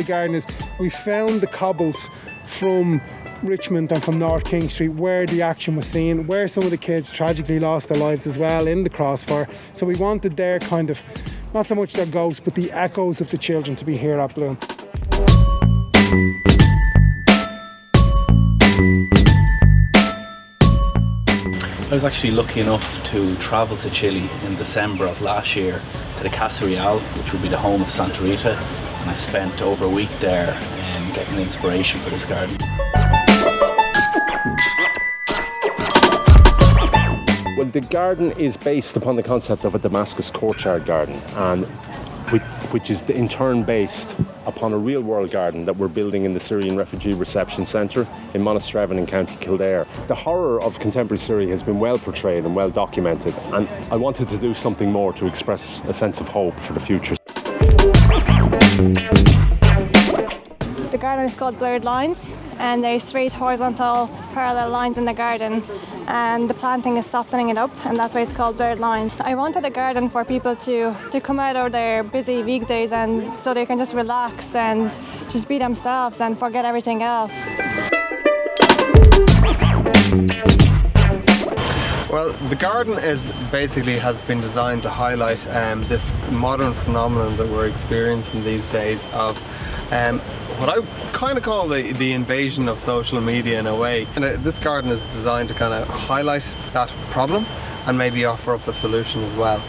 the garden is we found the cobbles from Richmond and from North King Street where the action was seen, where some of the kids tragically lost their lives as well in the crossfire. So we wanted their kind of, not so much their ghosts, but the echoes of the children to be here at Bloom. I was actually lucky enough to travel to Chile in December of last year to the Casa Real, which would be the home of Santa Rita, and I spent over a week there getting inspiration for this garden. Well, the garden is based upon the concept of a Damascus courtyard garden, and which is in turn based upon a real-world garden that we're building in the Syrian Refugee Reception Centre in Monasterevin in County Kildare. The horror of contemporary Syria has been well portrayed and well documented, and I wanted to do something more to express a sense of hope for the future. The garden is called Blurred Lines, and there's straight horizontal parallel lines in the garden, and the planting is softening it up, and that's why it's called Blurred Lines. I wanted a garden for people to come out of their busy weekdays, and so they can just relax and just be themselves and forget everything else. Well, the garden has been designed to highlight this modern phenomenon that we're experiencing these days of what I kind of call the invasion of social media in a way. And this garden is designed to kind of highlight that problem and maybe offer up a solution as well.